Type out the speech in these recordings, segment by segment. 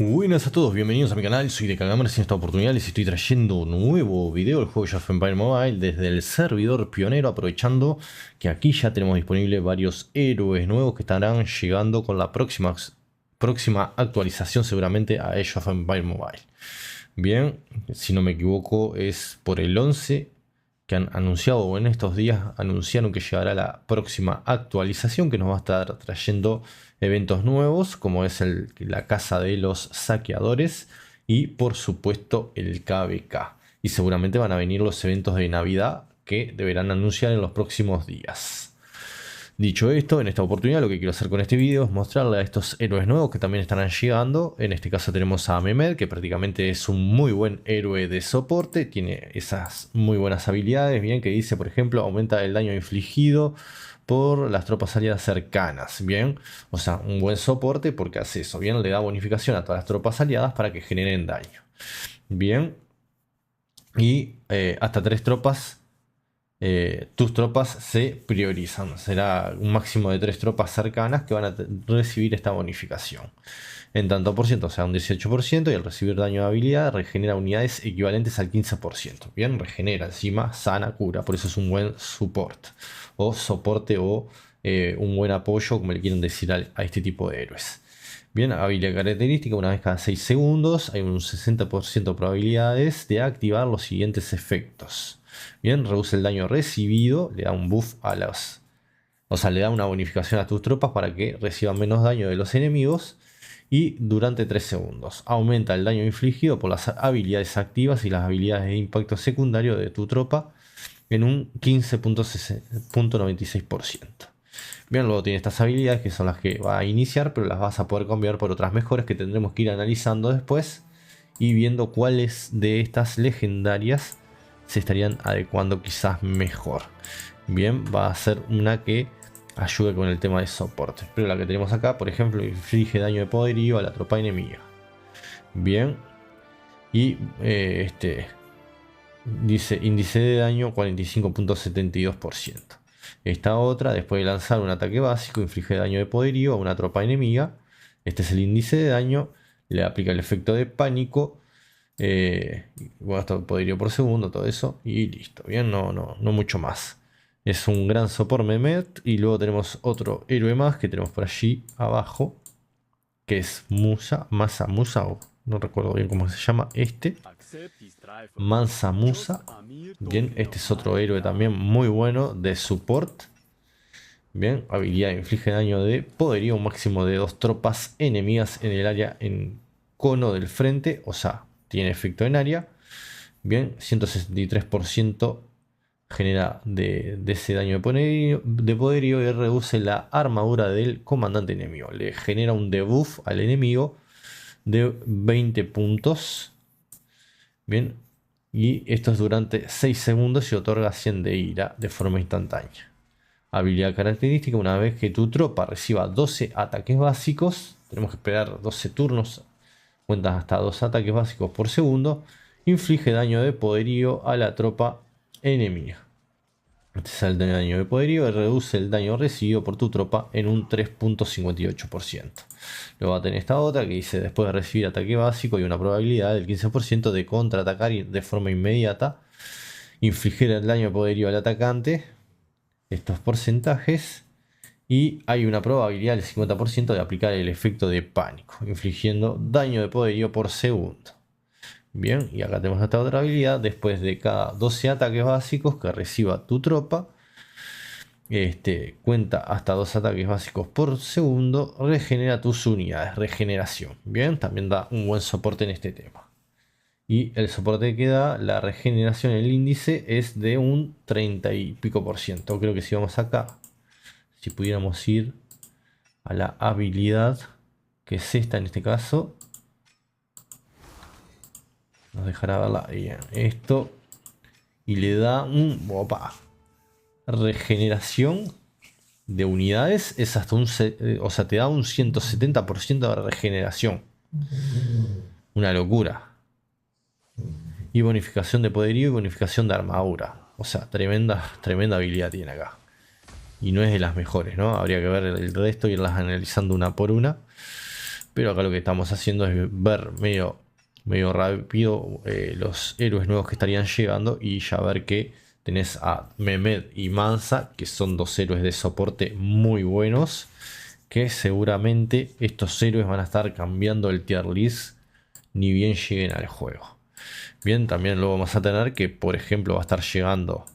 Buenas a todos, bienvenidos a mi canal, soy de Kagameras y en esta oportunidad les estoy trayendo un nuevo video del juego Age of Empires Mobile desde el servidor pionero, aprovechando que aquí ya tenemos disponible varios héroes nuevos que estarán llegando con la próxima actualización seguramente a Age of Empires Mobile. Bien, si no me equivoco es por el 11 que han anunciado, o en estos días anunciaron que llegará la próxima actualización que nos va a estar trayendo eventos nuevos, como es la Casa de los Saqueadores y por supuesto el KVK. Y seguramente van a venir los eventos de Navidad que deberán anunciar en los próximos días. Dicho esto, en esta oportunidad lo que quiero hacer con este video es mostrarle a estos héroes nuevos que también estarán llegando. En este caso tenemos a Mehmed, que prácticamente es un muy buen héroe de soporte. Tiene esas muy buenas habilidades, bien, que dice, por ejemplo, aumenta el daño infligido por las tropas aliadas cercanas, bien. O sea, un buen soporte porque hace eso, bien, le da bonificación a todas las tropas aliadas para que generen daño. Bien. Y hasta 3 tropas. Tus tropas se priorizan. Será un máximo de 3 tropas cercanas que van a recibir esta bonificación. En tanto por ciento, o sea, un 18%. Y al recibir daño de habilidad, regenera unidades equivalentes al 15%. Bien, regenera encima, sana, cura. Por eso es un buen support. O soporte o un buen apoyo, como le quieren decir a este tipo de héroes. Bien, habilidad característica, una vez cada 6 segundos. Hay un 60% de probabilidades de activar los siguientes efectos. Bien, reduce el daño recibido, le da un buff a las... O sea, le da una bonificación a tus tropas para que reciban menos daño de los enemigos. Y durante 3 segundos. Aumenta el daño infligido por las habilidades activas y las habilidades de impacto secundario de tu tropa en un 15.96%. Bien, luego tiene estas habilidades que son las que va a iniciar, pero las vas a poder cambiar por otras mejores que tendremos que ir analizando después y viendo cuáles de estas legendarias se estarían adecuando quizás mejor. Bien, va a ser una que ayude con el tema de soporte. Pero la que tenemos acá, por ejemplo, inflige daño de poderío a la tropa enemiga. Bien. Y dice índice de daño 45.72%. Esta otra, después de lanzar un ataque básico, inflige daño de poderío a una tropa enemiga. Este es el índice de daño. Le aplica el efecto de pánico. Bueno, esto poderío por segundo, todo eso. Y listo. Bien, no mucho más. Es un gran soporte Mehmed. Y luego tenemos otro héroe más que tenemos por allí abajo. Que es Musa. Masa Musa. O no recuerdo bien cómo se llama este. Mansa Musa. Bien, este es otro héroe también muy bueno de support. Bien, habilidad inflige daño de poderío. Un máximo de 2 tropas enemigas en el área en cono del frente. O sea, tiene efecto en área. Bien, 163% genera de ese daño de poderío y reduce la armadura del comandante enemigo. Le genera un debuff al enemigo de 20 puntos. Bien, y esto es durante 6 segundos y otorga 100 de ira de forma instantánea. Habilidad característica, una vez que tu tropa reciba 12 ataques básicos, tenemos que esperar 12 turnos, cuentas hasta 2 ataques básicos por segundo, inflige daño de poderío a la tropa enemiga. Este es el daño de poderío y reduce el daño recibido por tu tropa en un 3.58%. Luego va a tener esta otra que dice, después de recibir ataque básico, hay una probabilidad del 15% de contraatacar de forma inmediata, infligir el daño de poderío al atacante, estos porcentajes, y hay una probabilidad del 50% de aplicar el efecto de pánico, infligiendo daño de poderío por segundo. Bien, y acá tenemos esta otra habilidad. Después de cada 12 ataques básicos que reciba tu tropa, cuenta hasta 2 ataques básicos por segundo, regenera tus unidades, regeneración. Bien, también da un buen soporte en este tema. Y el soporte que da la regeneración en el índice es de un 30 y pico por ciento. Creo que si vamos acá, si pudiéramos ir a la habilidad, que es esta en este caso, nos dejará verla bien esto. Y le da un... Opa, regeneración de unidades. Es hasta un... o sea, te da un 170% de regeneración. Una locura. Y bonificación de poderío y bonificación de armadura. O sea, tremenda habilidad tiene acá. Y no es de las mejores, ¿no? Habría que ver el resto y irlas analizando una por una. Pero acá lo que estamos haciendo es ver medio rápido los héroes nuevos que estarían llegando. Y ya ver que tenés a Mehmed y Mansa, que son dos héroes de soporte muy buenos. Que seguramente estos héroes van a estar cambiando el tier list ni bien lleguen al juego. Bien, también luego vamos a tener que, por ejemplo, va a estar llegando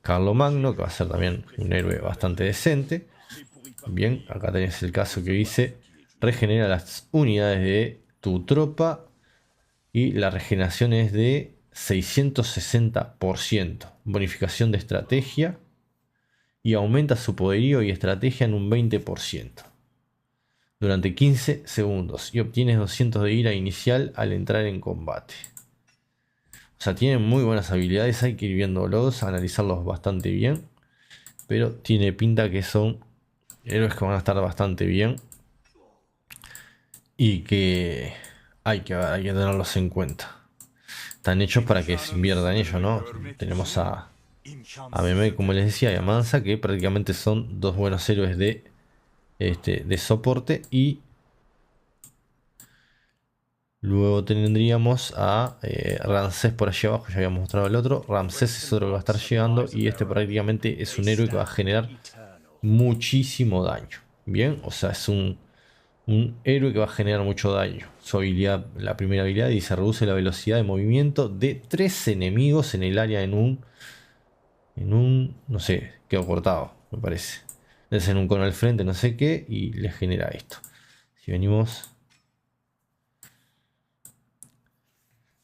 Carlomagno, que va a ser también un héroe bastante decente. Bien, acá tenés el caso que dice: regenera las unidades de tu tropa y la regeneración es de 660%. Bonificación de estrategia y aumenta su poderío y estrategia en un 20% durante 15 segundos y obtienes 200 de ira inicial al entrar en combate. O sea, tienen muy buenas habilidades, hay que ir viéndolos, analizarlos bastante bien. Pero tiene pinta que son héroes que van a estar bastante bien. Y que hay que tenerlos en cuenta. Están hechos para que se invierta en ellos, ¿no? Tenemos a Mehmed, como les decía, y a Mansa, que prácticamente son dos buenos héroes de soporte. Y luego tendríamos a Ramsés por allá abajo, ya habíamos mostrado el otro. Ramsés es otro que va a estar llegando y este prácticamente es un héroe que va a generar muchísimo daño. Bien, o sea, es un héroe que va a generar mucho daño. Su habilidad, la primera habilidad, dice: reduce la velocidad de movimiento de 3 enemigos en el área no sé, quedó cortado, me parece. Es en un cono al frente, no sé qué, y le genera esto. Si venimos,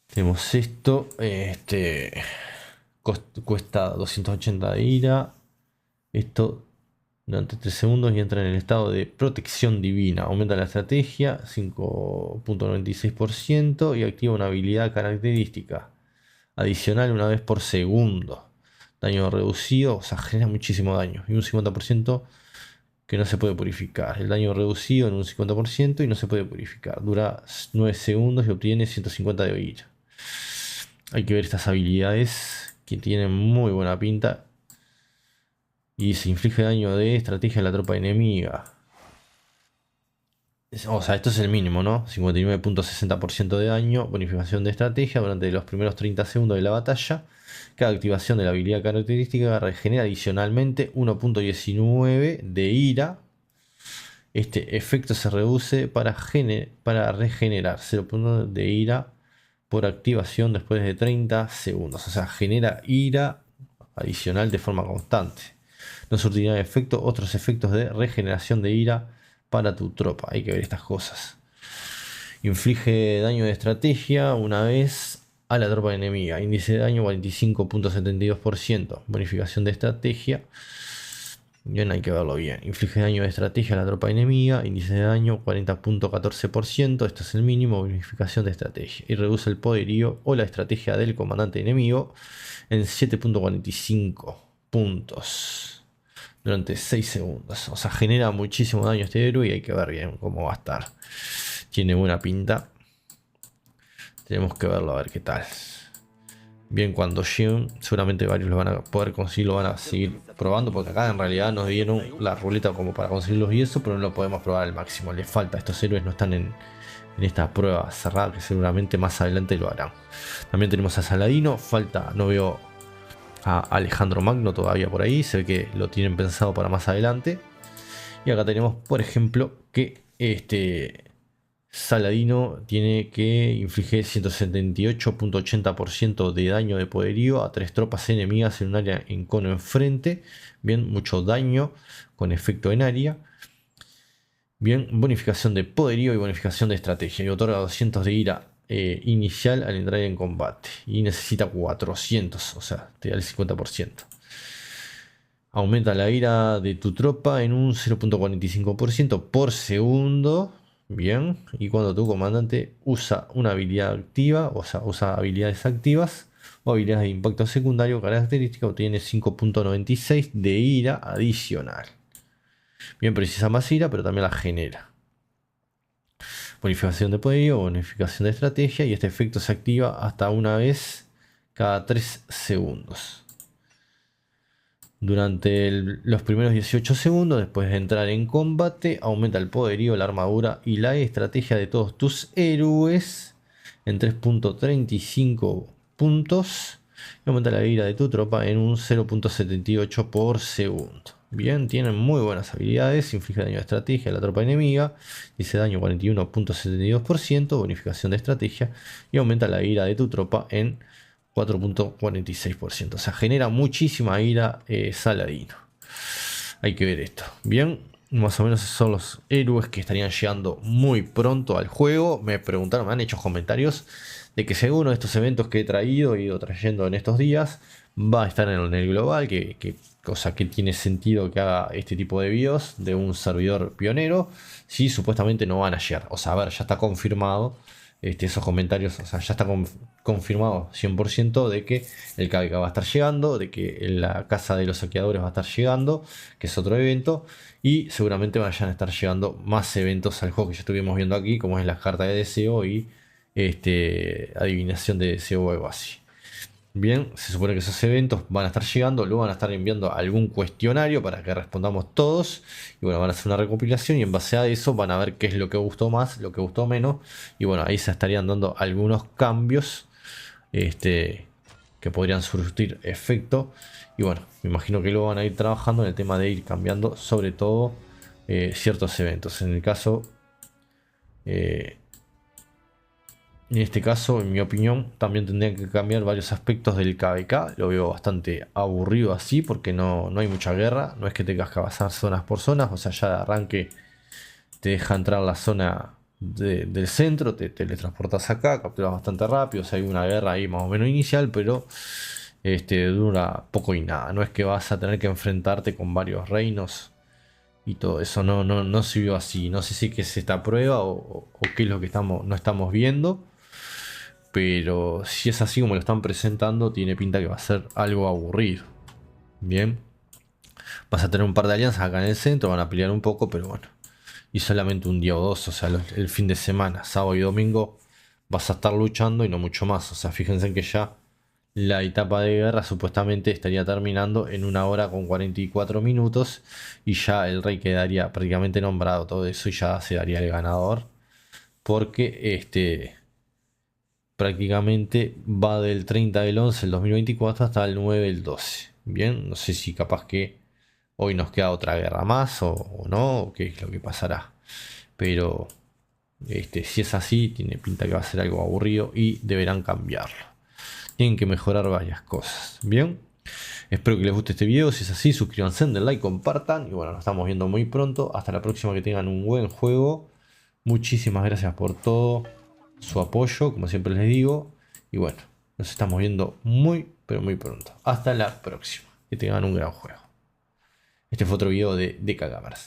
tenemos esto, cuesta 280 de ira. Esto durante 3 segundos y entra en el estado de protección divina. Aumenta la estrategia 5.96% y activa una habilidad característica adicional una vez por segundo. Daño reducido, o sea, genera muchísimo daño. Y un 50% que no se puede purificar. El daño reducido en un 50% y no se puede purificar. Dura 9 segundos y obtiene 150 de ira. Hay que ver estas habilidades que tienen muy buena pinta. Y se inflige daño de estrategia a la tropa enemiga. O sea, esto es el mínimo, ¿no? 59.60% de daño. Bonificación de estrategia durante los primeros 30 segundos de la batalla. Cada activación de la habilidad característica regenera adicionalmente 1.19 de ira. Este efecto se reduce para regenerar 0.1 de ira por activación después de 30 segundos. O sea, genera ira adicional de forma constante. No surtirá efecto otros efectos de regeneración de ira para tu tropa. Hay que ver estas cosas. Inflige daño de estrategia una vez a la tropa enemiga. Índice de daño 45.72%. Bonificación de estrategia. Bien, hay que verlo bien. Inflige daño de estrategia a la tropa enemiga. Índice de daño 40.14%. Esto es el mínimo. Bonificación de estrategia. Y reduce el poderío o la estrategia del comandante enemigo en 7.45 puntos durante 6 segundos. O sea, genera muchísimo daño este héroe y hay que ver bien cómo va a estar. Tiene buena pinta. Tenemos que verlo a ver qué tal. Bien, cuando lleguen, seguramente varios lo van a poder conseguir, lo van a seguir probando, porque acá en realidad nos dieron la ruleta como para conseguirlos y eso, pero no lo podemos probar al máximo. Les falta, estos héroes no están en esta prueba cerrada, que seguramente más adelante lo harán. También tenemos a Saladino, falta, no veo a Alejandro Magno todavía por ahí, se ve que lo tienen pensado para más adelante. Y acá tenemos, por ejemplo, que Saladino tiene que infligir 178.80% de daño de poderío a 3 tropas enemigas en un área en cono enfrente. Bien, mucho daño con efecto en área. Bien, bonificación de poderío y bonificación de estrategia. Y otorga 200 de ira inicial al entrar en combate. Y necesita 400, o sea, te da el 50%. Aumenta la ira de tu tropa en un 0.45% por segundo. Bien, y cuando tu comandante usa una habilidad activa, o sea, usa habilidades activas o habilidades de impacto secundario característica, obtiene 5.96 de ira adicional. Bien, precisa más ira, pero también la genera. Bonificación de poderío, bonificación de estrategia, y este efecto se activa hasta una vez cada 3 segundos. Durante los primeros 18 segundos, después de entrar en combate, aumenta el poderío, la armadura y la estrategia de todos tus héroes en 3.35 puntos. Y aumenta la vida de tu tropa en un 0.78 por segundo. Bien, tienen muy buenas habilidades. Inflige daño de estrategia a la tropa enemiga. Dice daño 41.72%, bonificación de estrategia. Y aumenta la ira de tu tropa en 4.46%. O sea, genera muchísima ira Saladino. Hay que ver esto. Bien, más o menos son los héroes que estarían llegando muy pronto al juego. Me preguntaron, me han hecho comentarios de que según de estos eventos que he traído e ido trayendo en estos días, va a estar en el global, cosa que tiene sentido que haga este tipo de videos de un servidor pionero, si supuestamente no van a llegar. O sea, a ver, ya está confirmado. Esos comentarios, o sea, ya está confirmado 100% de que el KVK va a estar llegando, de que la casa de los saqueadores va a estar llegando, que es otro evento, y seguramente vayan a estar llegando más eventos al juego que ya estuvimos viendo aquí, como es la carta de deseo y adivinación de deseo o algo así. Bien, se supone que esos eventos van a estar llegando, luego van a estar enviando algún cuestionario para que respondamos todos. Y bueno, van a hacer una recopilación y en base a eso van a ver qué es lo que gustó más, lo que gustó menos. Y bueno, ahí se estarían dando algunos cambios que podrían surtir efecto. Y bueno, me imagino que luego van a ir trabajando en el tema de ir cambiando sobre todo ciertos eventos. En este caso, en mi opinión, también tendrían que cambiar varios aspectos del KVK. Lo veo bastante aburrido así porque no hay mucha guerra. No es que tengas que avanzar zonas por zonas. O sea, ya de arranque te deja entrar la zona del centro, te teletransportas acá, capturas bastante rápido. O sea, hay una guerra ahí más o menos inicial, pero dura poco y nada. No es que vas a tener que enfrentarte con varios reinos y todo eso. No se vio así. No sé si que es esta prueba o qué es lo que no estamos viendo. Pero si es así como lo están presentando, tiene pinta que va a ser algo aburrido. Bien. Vas a tener un par de alianzas acá en el centro, van a pelear un poco, pero bueno. Y solamente un día o dos, o sea, el fin de semana, sábado y domingo, vas a estar luchando y no mucho más. O sea, fíjense que ya la etapa de guerra supuestamente estaría terminando en 1 hora con 44 minutos. Y ya el rey quedaría prácticamente nombrado, todo eso, y ya se daría el ganador. Porque prácticamente va del 30 del 11 del 2024 hasta el 9 del 12. Bien, no sé si capaz que hoy nos queda otra guerra más o no, o qué es lo que pasará. Pero si es así, tiene pinta que va a ser algo aburrido y deberán cambiarlo. Tienen que mejorar varias cosas. Bien, espero que les guste este video. Si es así, suscríbanse, den like, compartan. Y bueno, nos estamos viendo muy pronto. Hasta la próxima, que tengan un buen juego. Muchísimas gracias por todo su apoyo, como siempre les digo. Y bueno, nos estamos viendo muy, pero muy pronto. Hasta la próxima. Que tengan un gran juego. Este fue otro video de Kagamas.